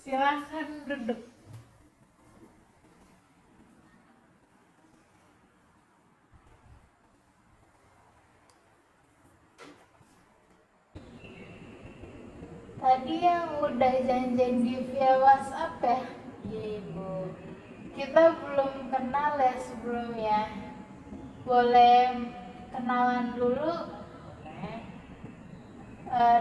Silakan duduk. Tadi yang udah janji via WhatsApp ya? Iya Ibu. Kita belum kenal ya sebelumnya. Boleh kenalan dulu? Boleh.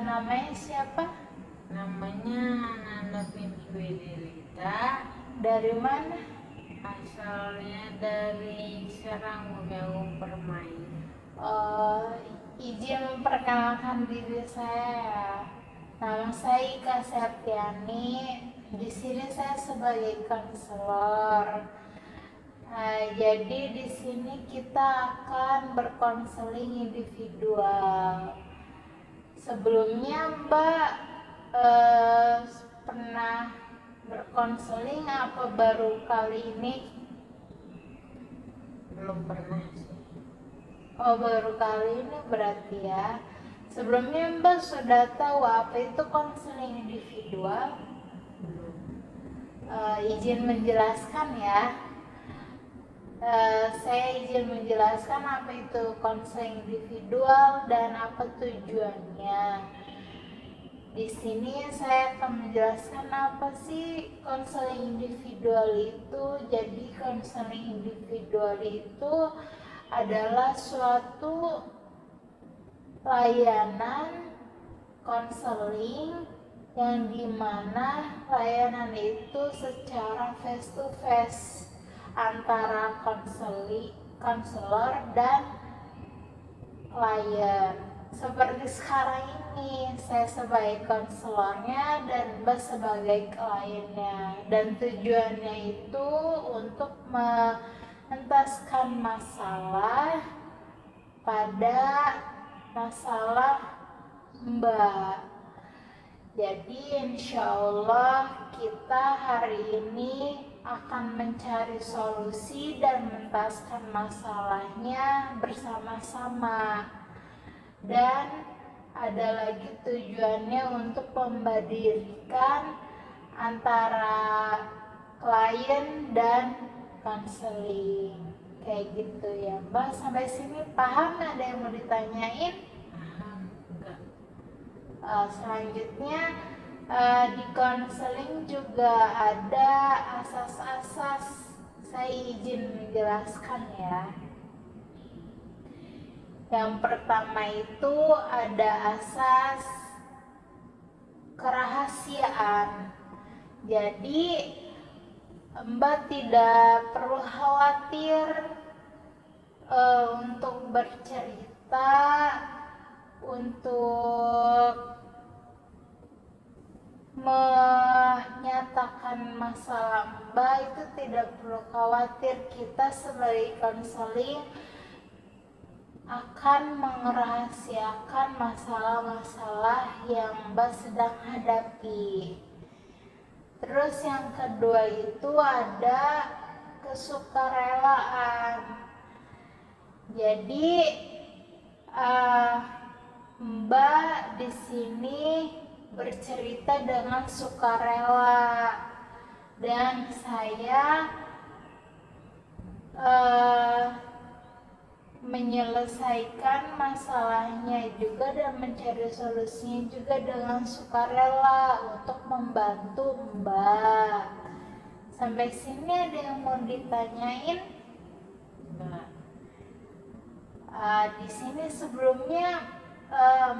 Namanya siapa? Namanya Nanda Binti Widirita. Dari mana? Asalnya dari Serang Bumiagung Permai. Izin memperkenalkan diri saya. Nama saya Ika Septiani. Di sini saya sebagai konselor. Jadi di sini kita akan berkonseling individual. Sebelumnya Mbak pernah berkonseling apa baru kali ini? Belum pernah sih. Oh, baru kali ini berarti ya. Sebelumnya Mbak sudah tahu apa itu konseling individual? Belum. Izin menjelaskan ya. Saya izin menjelaskan apa itu konseling individual dan apa tujuannya. Di sini saya akan menjelaskan apa sih konseling individual itu. Jadi konseling individual itu adalah suatu layanan konseling yang dimana layanan itu secara face to face antara konselor dan klien. Seperti sekarang ini saya sebagai konselornya dan Mbak sebagai kliennya, dan tujuannya itu untuk mengentaskan masalah pada masalah Mbak. Jadi insya Allah kita hari ini akan mencari solusi dan mengentaskan masalahnya bersama-sama. Dan ada lagi tujuannya untuk membandingkan antara klien dan konseling. Kayak gitu ya Mbak. Sampai sini paham? Ada yang mau ditanyain? Paham enggak? Selanjutnya di konseling juga ada asas-asas. Saya izin menjelaskan ya. Yang pertama itu ada asas kerahasiaan. Jadi Mbak tidak perlu khawatir untuk bercerita, untuk menyatakan masalah Mbak. Itu tidak perlu khawatir. Kita sebagai konseling akan merahasiakan masalah-masalah yang Mbak sedang hadapi. Terus yang kedua itu ada kesukarelaan. Jadi Mbak di sini bercerita dengan sukarela, dan saya menyelesaikan masalahnya juga dan mencari solusinya juga dengan sukarela untuk membantu Mbak. Sampai sini ada yang mau ditanyain? Enggak. Di sini sebelumnya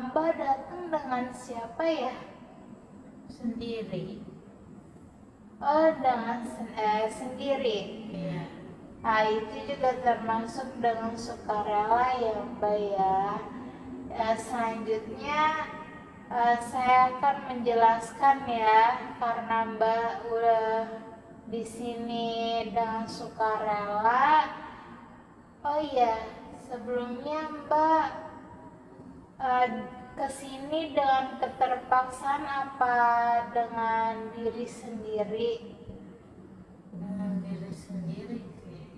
Mbak datang dengan siapa ya? Sendiri. Oh, dengan sendiri. Iya. Itu juga termasuk dengan sukarela ya Mbak ya. Selanjutnya saya akan menjelaskan ya, karena Mbak udah di sini dengan sukarela. Oh iya, sebelumnya Mbak kesini dengan keterpaksaan apa dengan diri sendiri? Dengan diri sendiri sih.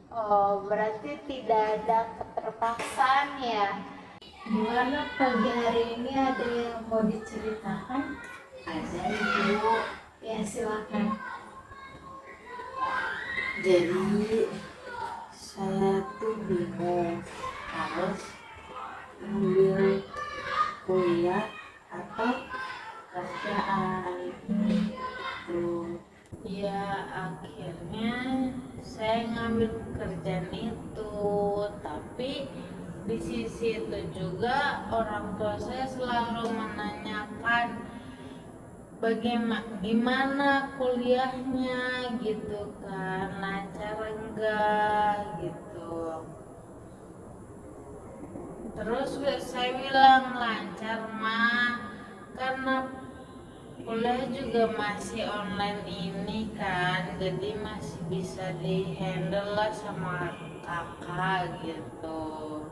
Oh, berarti tidak ada keterpaksaan ya. Gimana pagi hari ini, ada yang mau diceritakan? Ada Ibu. Ya silakan. Jadi saya tuh bingung harus ambil kuliah atau kerjaan gitu. Ya akhirnya saya ngambil pekerjaan itu, tapi di sisi itu juga orang tua saya selalu menanyakan bagaimana gimana kuliahnya gitu kan, lancar enggak gitu. Terus saya bilang lancar mah, karena kuliah juga masih online ini kan, jadi masih bisa dihandle lah sama kakak gitu.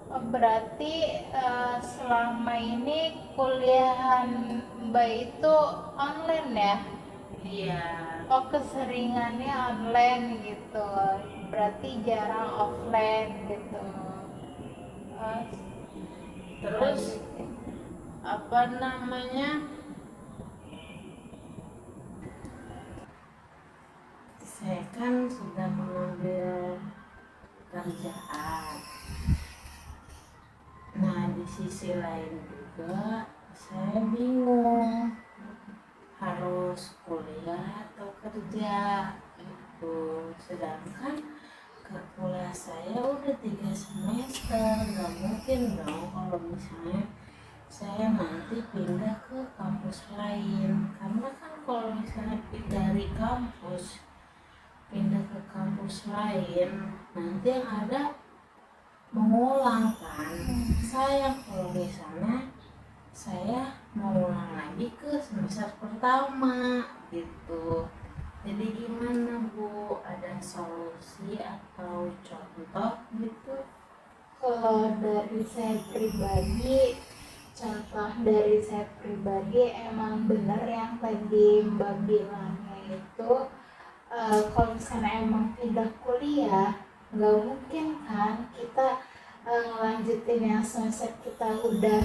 Oh, berarti selama ini kuliahan Mbak itu online ya? Iya. Oh, keseringannya online gitu. Berarti jarang offline gitu. Oh, Terus apa namanya, saya kan sudah mengambil kerjaan. Nah di sisi lain juga saya bingung harus kuliah atau kerja itu. Sedangkan ke kuliah saya udah 3 semester, nggak mungkin dong kalau misalnya saya nanti pindah ke kampus lain, karena kan kalau misalnya dari kampus pindah ke kampus lain nanti yang ada mengulang kan. Sayang kalau misalnya saya mau ulang lagi ke semester pertama gitu. Jadi gimana Bu, ada solusi atau contoh gitu? kalau dari saya pribadi, contoh dari saya pribadi emang bener yang tadi Mbak bilangnya itu, kalau misalnya emang pindah kuliah nggak mungkin kan kita ngelanjutin yang semester kita udah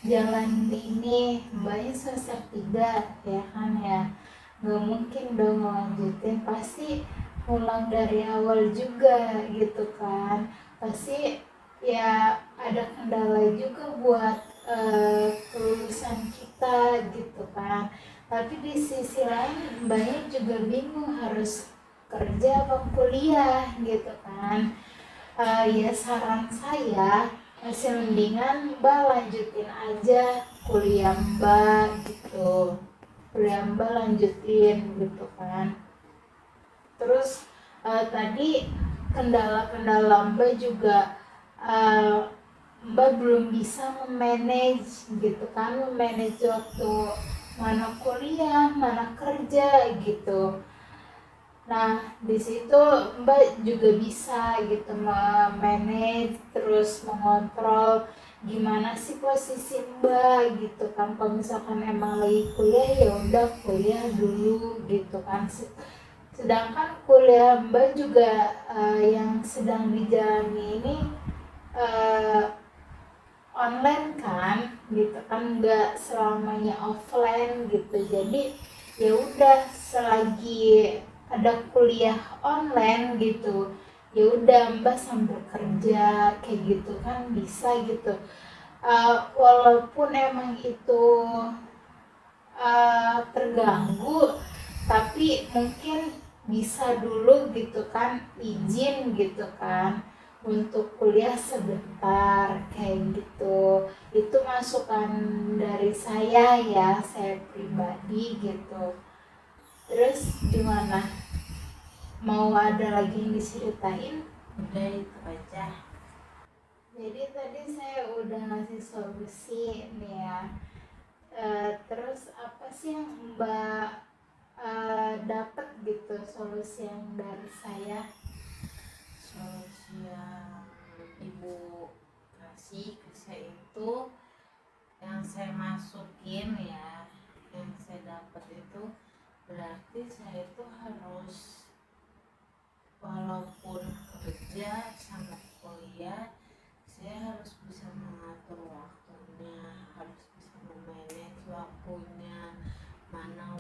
jalan ini, Mbaknya semester 3 ya kan ya, nggak mungkin dong ngelanjutin, pasti ulang dari awal juga gitu kan, pasti ya ada kendala juga buat kelulusan kita gitu kan. Tapi di sisi lain Mbaknya juga bingung harus kerja apa kuliah gitu kan. Ya saran saya masih mendingan Mbak lanjutin aja kuliah Mbak gitu, kuliah Mbak lanjutin gitu kan. Terus tadi kendala-kendala Mbak juga, Mbak belum bisa memanage gitu kan, memanage waktu mana kuliah, mana kerja gitu. Nah, di situ Mbak juga bisa gitu memanage, terus mengontrol gimana sih posisi Mbak gitu kan. Kalau misalkan emang lagi kuliah ya udah kuliah dulu gitu kan. Sedangkan kuliah Mbak juga yang sedang dijalani ini eh, online kan gitu kan, nggak selamanya offline gitu. Jadi ya udah selagi ada kuliah online gitu ya udah Mbak sambil kerja kayak gitu kan bisa gitu. Walaupun emang itu terganggu, tapi mungkin bisa dulu gitu kan, izin gitu kan untuk kuliah sebentar kayak gitu. Itu masukan dari saya ya, saya pribadi gitu. Terus gimana, mau ada lagi yang diceritain? Udah itu aja. Jadi tadi saya udah ngasih solusi nih ya. Terus apa sih yang Mbak dapat gitu solusi yang dari saya? Solusi yang Ibu kasih ke saya itu, yang saya masukin ya, yang saya dapat itu berarti saya itu harus walaupun kerja sama kuliah, saya harus bisa mengatur waktunya, harus bisa memanage waktunya, mana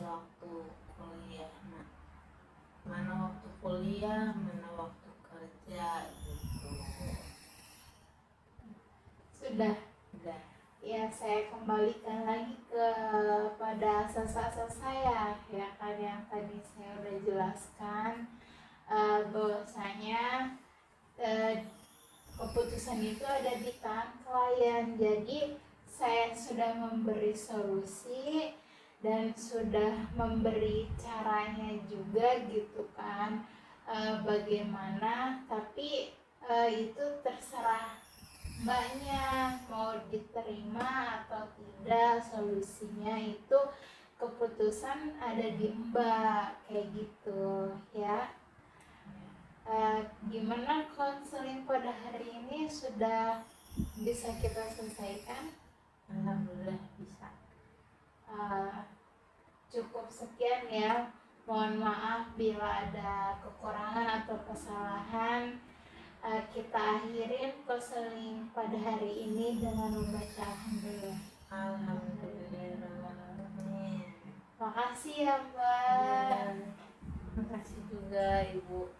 Sudah. Udah. Ya, saya kembalikan lagi pada asas-asas saya, ya kan, yang tadi saya udah jelaskan, bahwasanya keputusan itu ada di tangan klien. Jadi saya sudah memberi solusi dan sudah memberi caranya juga gitu kan, bagaimana, tapi itu terserah mbaknya mau diterima atau tidak solusinya. Itu keputusan ada di mbak, kayak gitu ya. Gimana konseling pada hari ini, sudah bisa kita selesaikan? Alhamdulillah bisa. Cukup sekian ya, mohon maaf bila ada kekurangan atau kesalahan. Kita akhirin konseling pada hari ini dengan membaca alhamdulillah. Alhamdulillahirrahmanirrahim. Makasih ya mbak. Terima kasih juga Ibu.